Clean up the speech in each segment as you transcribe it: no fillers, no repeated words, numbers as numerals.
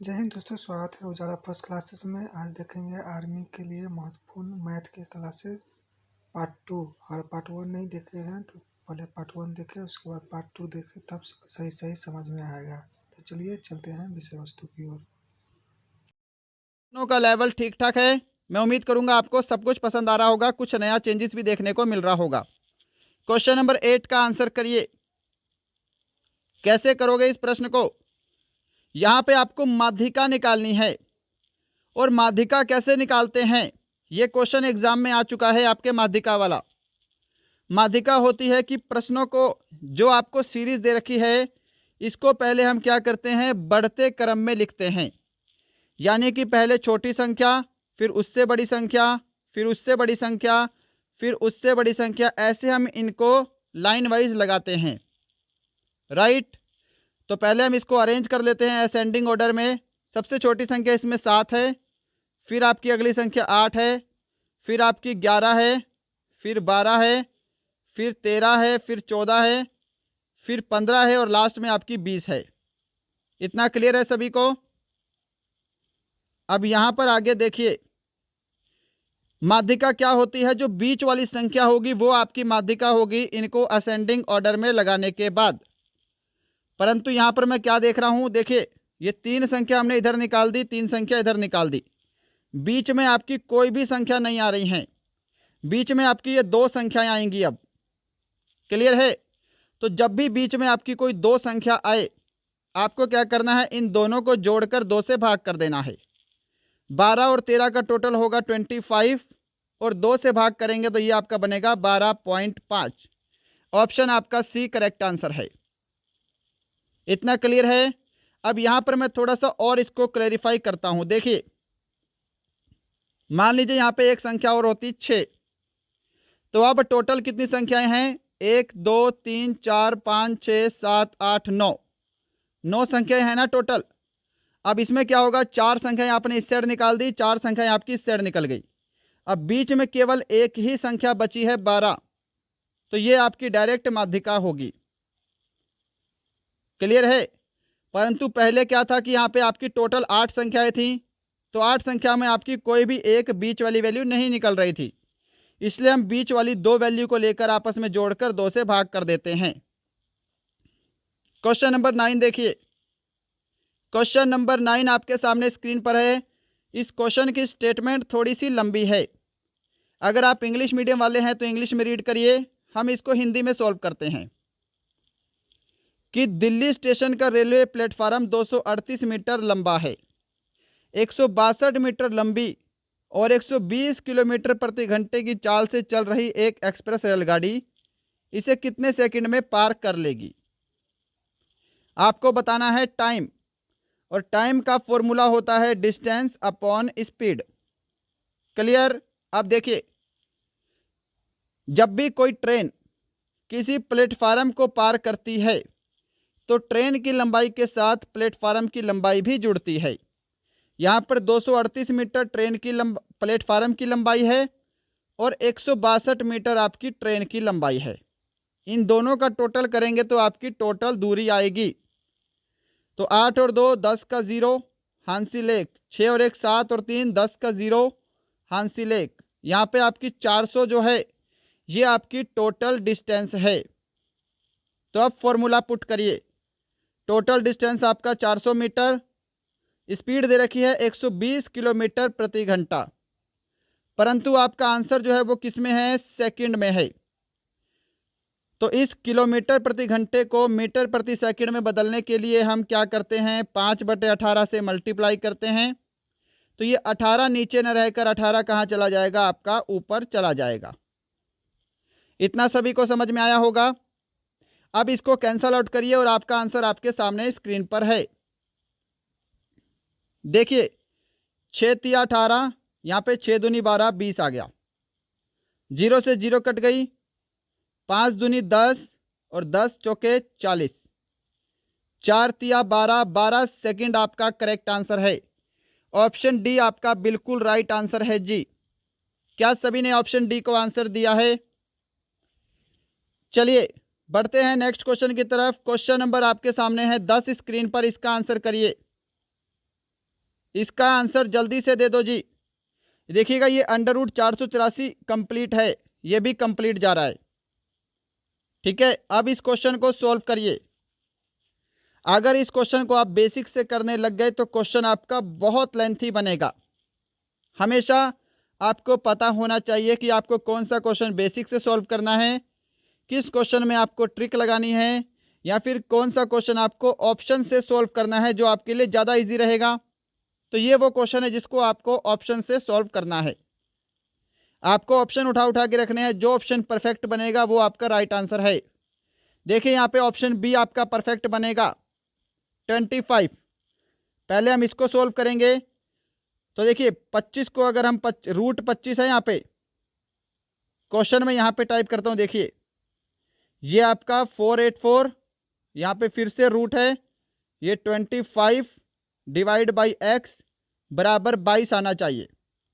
जय हिंद दोस्तों, स्वागत है उजाला फर्स्ट क्लासेस में। आज देखेंगे आर्मी के लिए महत्वपूर्ण मैथ के क्लासेस पार्ट 2। अगर पार्ट 1 नहीं देखे हैं तो पहले पार्ट 1 देखें, उसके बाद पार्ट 2 देखें, तब सही सही समझ में आएगा। तो चलिए चलते हैं विषय वस्तु की ओर। का लेवल ठीक ठाक है। मैं उम्मीद करूंगा आपको सब कुछ पसंद आ रहा होगा, कुछ नया चेंजेस भी देखने को मिल रहा होगा। क्वेश्चन नंबर 8 का आंसर करिए। कैसे करोगे इस प्रश्न को? यहां पे आपको माध्यिका निकालनी है। और माध्यिका कैसे निकालते हैं, यह क्वेश्चन एग्जाम में आ चुका है आपके माध्यिका वाला। माध्यिका होती है कि प्रश्नों को जो आपको सीरीज दे रखी है, इसको पहले हम क्या करते हैं, बढ़ते क्रम में लिखते हैं। यानी कि पहले छोटी संख्या, फिर उससे बड़ी संख्या, फिर उससे बड़ी संख्या, फिर उससे बड़ी संख्या, ऐसे हम इनको लाइन वाइज लगाते हैं। राइट। तो पहले हम इसको अरेंज कर लेते हैं असेंडिंग ऑर्डर में। सबसे छोटी संख्या इसमें 7 है, फिर आपकी अगली संख्या 8 है, फिर आपकी 11 है, फिर 12 है, फिर 13 है, फिर 14 है, फिर 15 है और लास्ट में आपकी 20 है। इतना क्लियर है सभी को? अब यहां पर आगे देखिए, माध्यिका क्या होती है। जो बीच वाली संख्या होगी वो आपकी माध्यिका होगी, इनको असेंडिंग ऑर्डर में लगाने के बाद। परंतु यहां पर मैं क्या देख रहा हूं, देखिए ये 3 संख्या हमने इधर निकाल दी, 3 संख्या इधर निकाल दी, बीच में आपकी कोई भी संख्या नहीं आ रही है। बीच में आपकी ये 2 संख्याएं आएंगी। अब क्लियर है? तो जब भी बीच में आपकी कोई 2 संख्या आए, आपको क्या करना है, इन दोनों को जोड़कर 2 से भाग कर देना है। 12 और 13 का टोटल होगा 25 और 2 से भाग करेंगे तो ये आपका बनेगा 12.5। ऑप्शन आपका सी करेक्ट आंसर है। इतना क्लियर है? अब यहां पर मैं थोड़ा सा और इसको क्लैरिफाई करता हूं। देखिए, मान लीजिए यहां पे एक संख्या और होती 6, तो अब टोटल कितनी संख्याएं हैं, 1 2 3 4 5 6 7 8 9, 9 संख्याएं हैं ना टोटल। अब इसमें क्या होगा, 4 संख्याएं आपने इस साइड निकाल दी, 4 संख्याएं आपकी इस साइड निकल गई। अब बीच में केवल एक ही संख्या बची है 12, तो ये आपकी डायरेक्ट माध्यिका होगी। क्लियर है? परंतु पहले क्या था कि यहाँ पे आपकी टोटल 8 संख्याएं थी, तो 8 संख्या में आपकी कोई भी एक बीच वाली वैल्यू नहीं निकल रही थी, इसलिए हम बीच वाली 2 वैल्यू को लेकर आपस में जोड़कर 2 से भाग कर देते हैं। क्वेश्चन नंबर 9 देखिए। क्वेश्चन नंबर 9 आपके सामने स्क्रीन पर है। इस क्वेश्चन की स्टेटमेंट थोड़ी सी लंबी है। अगर आप इंग्लिश मीडियम वाले हैं तो इंग्लिश में रीड करिए, हम इसको हिंदी में सॉल्व करते हैं। कि दिल्ली स्टेशन का रेलवे प्लेटफार्म 238 मीटर लंबा है, 162 मीटर लंबी और 120 किलोमीटर प्रति घंटे की चाल से चल रही एक एक्सप्रेस रेलगाड़ी इसे कितने सेकंड में पार कर लेगी? आपको बताना है टाइम, और टाइम का फॉर्मूला होता है डिस्टेंस अपॉन स्पीड। क्लियर? अब देखिए, जब भी कोई ट्रेन किसी प्लेटफार्म को पार करती है तो ट्रेन की लंबाई के साथ प्लेटफार्म की लंबाई भी जुड़ती है। यहाँ पर 238 मीटर ट्रेन की प्लेटफार्म की लंबाई है और 162 मीटर आपकी ट्रेन की लंबाई है। इन दोनों का टोटल करेंगे तो आपकी टोटल दूरी आएगी। तो 8 और 2 10 का 0 हांसिल 1, 6 और 1 7 और 3 10 का 0 हांसिल 1। यहाँ पे आपकी 400 जो है ये आपकी टोटल डिस्टेंस है। तो अब फॉर्मूला पुट करिए। टोटल डिस्टेंस आपका 400 मीटर, स्पीड दे रखी है 120 किलोमीटर प्रति घंटा, परंतु आपका आंसर जो है वो किस में है, सेकंड में है। तो इस किलोमीटर प्रति घंटे को मीटर प्रति सेकंड में बदलने के लिए हम क्या करते हैं, 5/18 से मल्टीप्लाई करते हैं। तो ये 18 नीचे न रहकर 18 कहाँ चला जाएगा, आपका ऊपर चला जाएगा। इतना सभी को समझ में आया होगा? अब इसको कैंसल आउट करिए और आपका आंसर आपके सामने स्क्रीन पर है। देखिए, 6 तिया 18, यहाँ पे 6 दूनी 12 20 आ गया, 0 से 0 कट गई, 5 दूनी 10 और 10 चौके 40, 4 तिया 12 12 सेकंड आपका करेक्ट आंसर है। ऑप्शन डी आपका बिल्कुल राइट आंसर है जी। क्या सभी ने ऑप्शन डी को आंसर दिया है? चलिए बढ़ते हैं नेक्स्ट क्वेश्चन की तरफ। क्वेश्चन नंबर आपके सामने है 10 स्क्रीन पर, इसका आंसर करिए। इसका आंसर जल्दी से दे दो जी। देखिएगा ये √484 कंप्लीट है, ये भी कंप्लीट जा रहा है। ठीक है, अब इस क्वेश्चन को सॉल्व करिए। अगर इस क्वेश्चन को आप बेसिक से करने लग गए तो क्वेश्चन आपका बहुत लेंथी बनेगा। हमेशा आपको पता होना चाहिए कि आपको कौन सा क्वेश्चन बेसिक से सॉल्व करना है, किस क्वेश्चन में आपको ट्रिक लगानी है, या फिर कौन सा क्वेश्चन आपको ऑप्शन से सॉल्व करना है जो आपके लिए ज़्यादा इजी रहेगा। तो ये वो क्वेश्चन है जिसको आपको ऑप्शन से सॉल्व करना है। आपको ऑप्शन उठा उठा के रखने हैं, जो ऑप्शन परफेक्ट बनेगा वो आपका राइट आंसर है। देखिए यहाँ पे ऑप्शन बी आपका परफेक्ट बनेगा 25। पहले हम इसको सॉल्व करेंगे। तो देखिए 25 को अगर हम √25 है यहाँ पे क्वेश्चन में, यहाँ पे टाइप करता हूँ। देखिए ये आपका 484, यहाँ पे फिर से रूट है, ये 25 डिवाइड बाई x बराबर 22 आना चाहिए।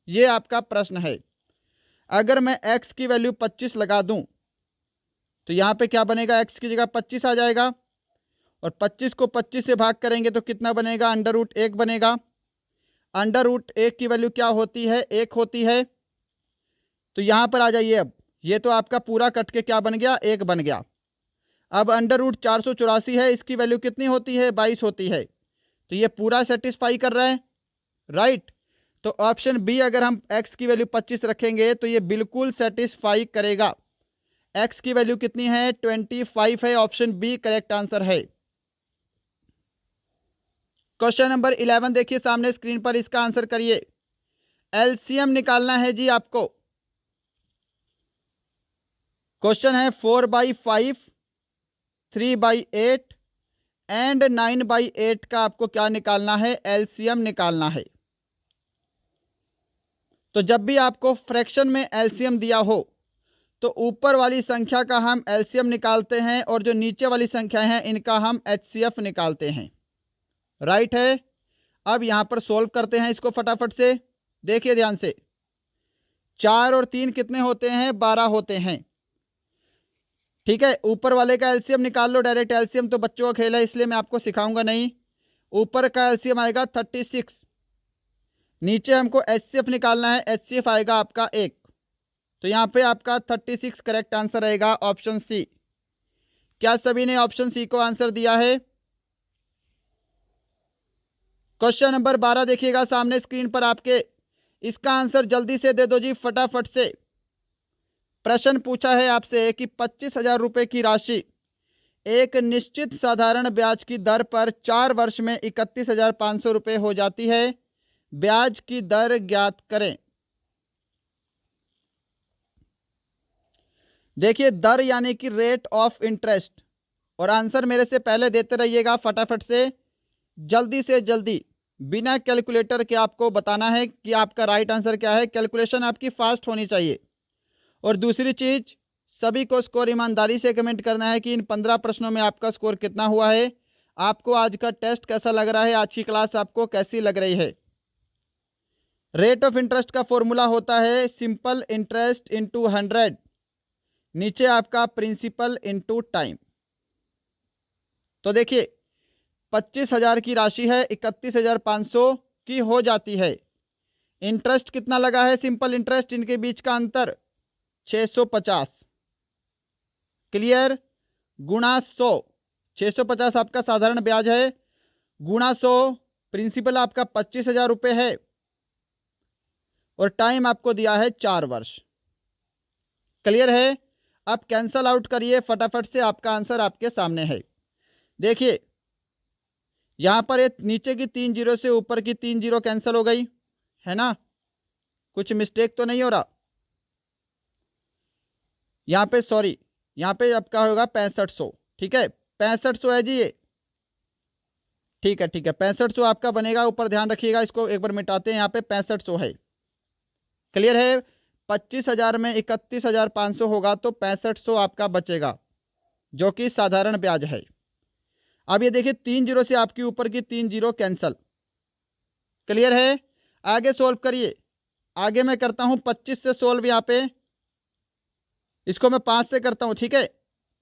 ये आपका प्रश्न है। अगर मैं x की वैल्यू 25 लगा दूं तो यहाँ पे क्या बनेगा, x की जगह 25 आ जाएगा, और 25 को 25 से भाग करेंगे तो कितना बनेगा, √1 बनेगा। √1 की वैल्यू क्या होती है, 1 होती है। तो यहाँ पर आ जाइए। अब ये तो आपका पूरा कट के क्या बन गया, 1 बन गया। अब √484 है, इसकी वैल्यू कितनी होती है, 22 होती है। तो ये पूरा सेटिस्फाई कर रहा है, राइट। तो ऑप्शन बी अगर हम x की वैल्यू 25 रखेंगे तो ये बिल्कुल सेटिस्फाई करेगा। x की वैल्यू कितनी है, 25 है। ऑप्शन बी करेक्ट आंसर है। क्वेश्चन नंबर 11 देखिए सामने स्क्रीन पर, इसका आंसर करिए। एलसीएम निकालना है जी आपको। क्वेश्चन है 4/5, 3/8 एंड 9/8 का आपको क्या निकालना है, एलसीएम निकालना है। तो जब भी आपको फ्रैक्शन में एलसीएम दिया हो तो ऊपर वाली संख्या का हम एलसीएम निकालते हैं, और जो नीचे वाली संख्या है इनका हम एचसीएफ निकालते हैं, राइट है। अब यहां पर सोल्व करते हैं इसको फटाफट से। देखिए ध्यान से, 4 और 3 कितने होते हैं, 12 होते हैं। ठीक है, ऊपर वाले का एलसीएम निकाल लो, डायरेक्ट एलसीएम तो बच्चों का खेल है इसलिए मैं आपको सिखाऊंगा नहीं। ऊपर का एलसीएम आएगा 36, नीचे हमको एचसीएफ निकालना है, एचसीएफ आएगा आपका 1। तो यहाँ पे आपका 36 करेक्ट आंसर रहेगा, ऑप्शन सी। क्या सभी ने ऑप्शन सी को आंसर दिया है? क्वेश्चन नंबर 12 देखिएगा सामने स्क्रीन पर आपके, इसका आंसर जल्दी से दे दो जी फटाफट से। प्रश्न पूछा है आपसे कि 25,000 रुपये की राशि एक निश्चित साधारण ब्याज की दर पर 4 वर्ष में 31,500 रुपये हो जाती है। ब्याज की दर ज्ञात करें। देखिए दर यानी कि रेट ऑफ इंटरेस्ट, और आंसर मेरे से पहले देते रहिएगा फटाफट से जल्दी, बिना कैलकुलेटर के आपको बताना है कि आपका राइट आंसर क्या है। कैलकुलेशन आपकी फास्ट होनी चाहिए। और दूसरी चीज, सभी को स्कोर ईमानदारी से कमेंट करना है कि इन 15 प्रश्नों में आपका स्कोर कितना हुआ है। आपको आज का टेस्ट कैसा लग रहा है, आज की क्लास आपको कैसी लग रही है। रेट ऑफ इंटरेस्ट का फॉर्मूला होता है सिंपल इंटरेस्ट इंटू 100, नीचे आपका प्रिंसिपल इंटू टाइम। तो देखिए 25,000 की राशि है, 31,500 की हो जाती है। इंटरेस्ट कितना लगा है, सिंपल इंटरेस्ट, इनके बीच का अंतर 650, क्लियर, गुणा 100। 650 आपका साधारण ब्याज है, गुणा 100, प्रिंसिपल आपका 25,000 रुपये है, और टाइम आपको दिया है 4 वर्ष। क्लियर है? अब कैंसल आउट करिए फटाफट से, आपका आंसर आपके सामने है। देखिए यहां पर ये नीचे की 3 जीरो से ऊपर की 3 जीरो कैंसिल हो गई है ना, कुछ मिस्टेक तो नहीं हो रहा यहाँ पे, सॉरी, यहाँ पे आपका होगा 6500। ठीक है 6500 है जी ये, ठीक है 6500 आपका बनेगा। ऊपर ध्यान रखिएगा, इसको एक बार मिटाते हैं, यहाँ पे 6500 है। क्लियर है? 25,000 में 31,500 होगा तो 6500 आपका बचेगा, जो कि साधारण ब्याज है। अब ये देखिए 3 जीरो से आपकी ऊपर की 3 जीरो कैंसल। क्लियर है? आगे सोल्व करिए। आगे मैं करता हूं 25 से सोल्व, यहाँ पे इसको मैं 5 से करता हूं। ठीक है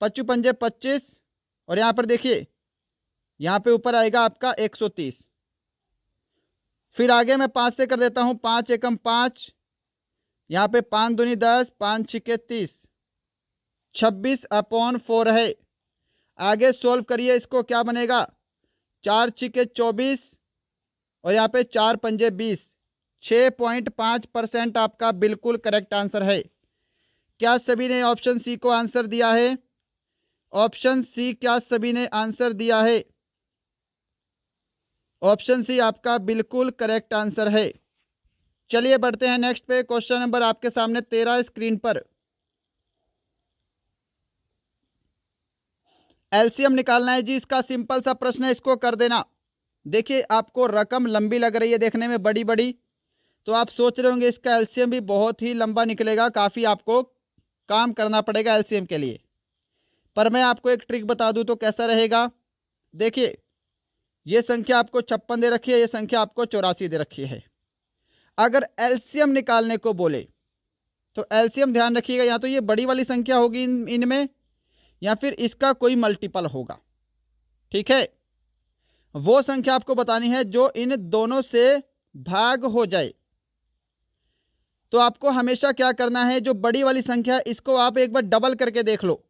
25 पंजे 25, और यहाँ पर देखिए यहाँ पे ऊपर आएगा आपका 130। फिर आगे मैं 5 से कर देता हूँ, 5 एकम 5, यहाँ पे 5 दूनी 10, 5 छिके 30, 26/4 है। आगे सोल्व करिए इसको, क्या बनेगा, 4 छिके 24 और यहाँ पे 4 पंजे 20, 6.5% आपका बिल्कुल करेक्ट आंसर है। क्या सभी ने ऑप्शन सी को आंसर दिया है? ऑप्शन सी, क्या सभी ने आंसर दिया है? ऑप्शन सी आपका बिल्कुल करेक्ट आंसर है। चलिए बढ़ते हैं नेक्स्ट पे। क्वेश्चन नंबर आपके सामने 13 स्क्रीन पर। एलसीएम निकालना है जी, इसका सिंपल सा प्रश्न है, इसको कर देना। देखिए आपको रकम लंबी लग रही है देखने में, बड़ी बड़ी, तो आप सोच रहे होंगे इसका एलसीएम भी बहुत ही लंबा निकलेगा, काफ़ी आपको काम करना पड़ेगा एलसीएम के लिए। पर मैं आपको एक ट्रिक बता दूं तो कैसा रहेगा। देखिए ये संख्या आपको 56 दे रखी है, ये संख्या आपको 84 दे रखी है। अगर एलसीएम निकालने को बोले तो एलसीएम ध्यान रखिएगा, या तो ये बड़ी वाली संख्या होगी इनमें, या फिर इसका कोई मल्टीपल होगा। ठीक है, वो संख्या आपको बतानी है जो इन दोनों से भाग हो जाए। तो आपको हमेशा क्या करना है, जो बड़ी वाली संख्या है इसको आप एक बार डबल करके देख लो।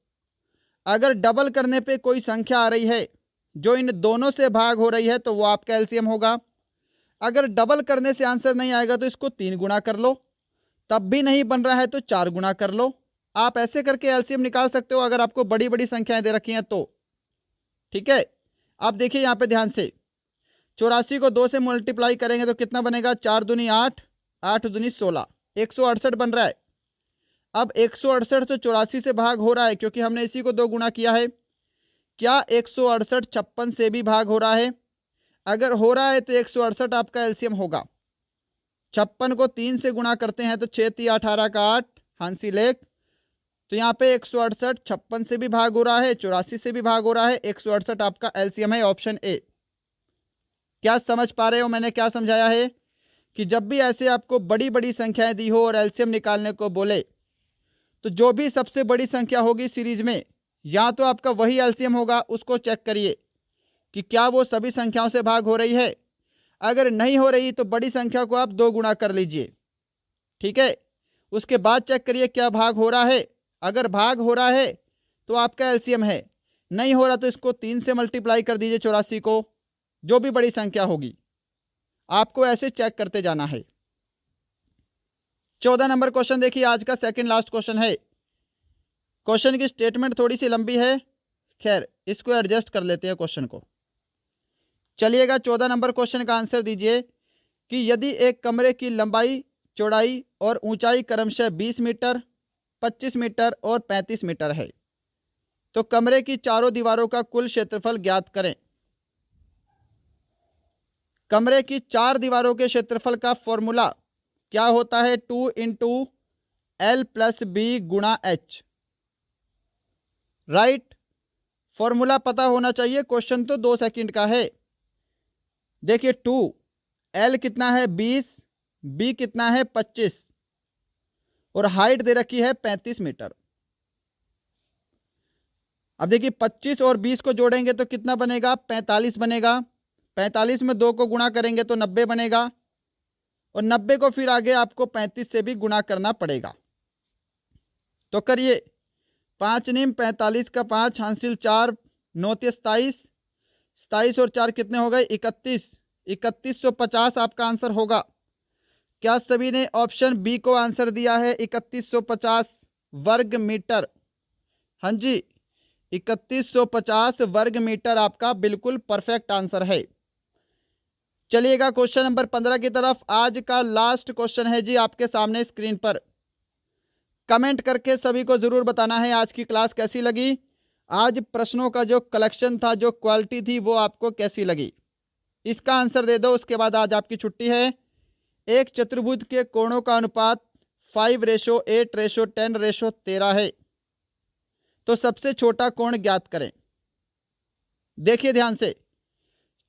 अगर डबल करने पे कोई संख्या आ रही है जो इन दोनों से भाग हो रही है तो वो आपका एलसीएम होगा। अगर डबल करने से आंसर नहीं आएगा तो इसको 3 गुना कर लो, तब भी नहीं बन रहा है तो 4 गुना कर लो। आप ऐसे करके एलसीएम निकाल सकते हो अगर आपको बड़ी बड़ी संख्याएं दे रखी हैं तो। ठीक है, अब देखिए यहाँ पे ध्यान से, 84 को 2 से मल्टीप्लाई करेंगे तो कितना बनेगा, 4 दूनी 8, 8 दूनी 16, 168 बन रहा है। अब 168 तो 84 से भाग हो रहा है क्योंकि हमने इसी को 2 गुना किया है। क्या 168 56 से भी भाग हो रहा है? अगर हो रहा है तो 168 आपका एलसीएम होगा। 56 को 3 से गुणा करते हैं तो 6 3 18 का 8, हांसी लेख। तो यहाँ पे 168 56 से भी भाग हो रहा है, 84 से भी भाग हो रहा है, 168 आपका एलसीएम है, ऑप्शन ए। क्या समझ पा रहे हो मैंने क्या समझाया है? कि जब भी ऐसे आपको बड़ी बड़ी संख्याएं दी हो और एलसीएम निकालने को बोले तो जो भी सबसे बड़ी संख्या होगी सीरीज में, या तो आपका वही एलसीएम होगा, उसको चेक करिए कि क्या वो सभी संख्याओं से भाग हो रही है। अगर नहीं हो रही तो बड़ी संख्या को आप 2 गुना कर लीजिए। ठीक है, उसके बाद चेक करिए क्या भाग हो रहा है। अगर भाग हो रहा है तो आपका एलसीएम है, नहीं हो रहा तो इसको 3 से मल्टीप्लाई कर दीजिए 84 को, जो भी बड़ी संख्या होगी। आपको ऐसे चेक करते जाना है। 14 नंबर क्वेश्चन देखिए, आज का सेकंड लास्ट क्वेश्चन है। क्वेश्चन की स्टेटमेंट थोड़ी सी लंबी है, खैर इसको एडजस्ट कर लेते हैं क्वेश्चन को। चलिएगा 14 नंबर क्वेश्चन का आंसर दीजिए कि यदि एक कमरे की लंबाई, चौड़ाई और ऊंचाई क्रमशः 20 मीटर, 25 मीटर और 35 मीटर है तो कमरे की चारों दीवारों का कुल क्षेत्रफल ज्ञात करें। कमरे की 4 दीवारों के क्षेत्रफल का फॉर्मूला क्या होता है, 2 इंटू एल प्लस बी गुणा एच। राइट, फॉर्मूला पता होना चाहिए, क्वेश्चन तो 2 सेकंड का है। देखिए 2, एल कितना है 20, बी कितना है 25 और हाइट दे रखी है 35 मीटर। अब देखिए 25 और 20 को जोड़ेंगे तो कितना बनेगा, 45 बनेगा। 45 में 2 को गुणा करेंगे तो 90 बनेगा और 90 को फिर आगे आपको 35 से भी गुणा करना पड़ेगा। तो करिए, 5 निम 45 का 5, हासिल 4, 9 27, 27 और 4 कितने हो गए 31, 3150 आपका आंसर होगा। क्या सभी ने ऑप्शन बी को आंसर दिया है, 3150 वर्ग मीटर? हाँ जी, 3150 वर्ग मीटर आपका बिल्कुल परफेक्ट आंसर है। चलिएगा क्वेश्चन नंबर 15 की तरफ। आज का लास्ट क्वेश्चन है जी आपके सामने स्क्रीन पर। कमेंट करके सभी को जरूर बताना है आज की क्लास कैसी लगी, आज प्रश्नों का जो कलेक्शन था, जो क्वालिटी थी, वो आपको कैसी लगी। इसका आंसर दे दो, उसके बाद आज आपकी छुट्टी है। एक चतुर्भुज के कोणों का अनुपात 5:8:10:13 है तो सबसे छोटा कोण ज्ञात करें। देखिए ध्यान से,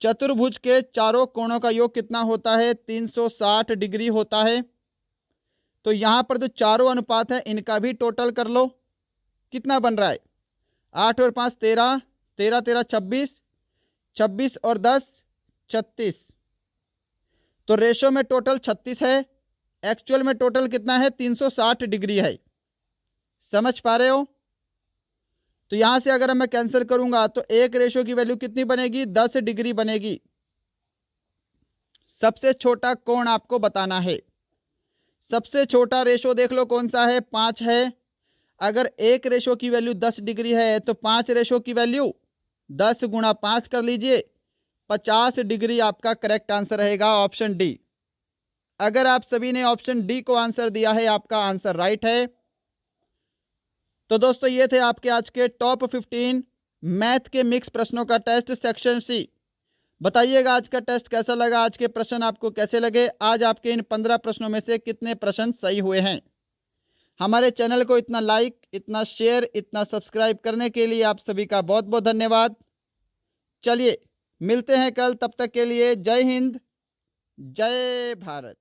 चतुर्भुज के चारों कोणों का योग कितना होता है, 360 डिग्री होता है। तो यहां पर जो चारों अनुपात है इनका भी टोटल कर लो, कितना बन रहा है, 8 और 5 13, 13 13 26, 26 और 10 36। तो रेशो में टोटल 36 है, एक्चुअल में टोटल कितना है 360 डिग्री है। समझ पा रहे हो? तो यहां से अगर मैं कैंसिल करूंगा तो एक रेशो की वैल्यू कितनी बनेगी, 10 डिग्री बनेगी। सबसे छोटा कोण आपको बताना है। सबसे छोटा रेशो देख लो कौन सा है, 5 है। अगर एक रेशो की वैल्यू 10 डिग्री है तो 5 रेशो की वैल्यू 10 गुणा 5 कर लीजिए, 50 डिग्री आपका करेक्ट आंसर रहेगा, ऑप्शन डी। अगर आप सभी ने ऑप्शन डी को आंसर दिया है, आपका आंसर राइट है। तो दोस्तों ये थे आपके आज के टॉप 15 मैथ के मिक्स प्रश्नों का टेस्ट सेक्शन सी। बताइएगा आज का टेस्ट कैसा लगा, आज के प्रश्न आपको कैसे लगे, आज आपके इन 15 प्रश्नों में से कितने प्रश्न सही हुए हैं। हमारे चैनल को इतना लाइक, इतना शेयर, इतना सब्सक्राइब करने के लिए आप सभी का बहुत बहुत धन्यवाद। चलिए मिलते हैं कल, तब तक के लिए जय हिंद, जय भारत।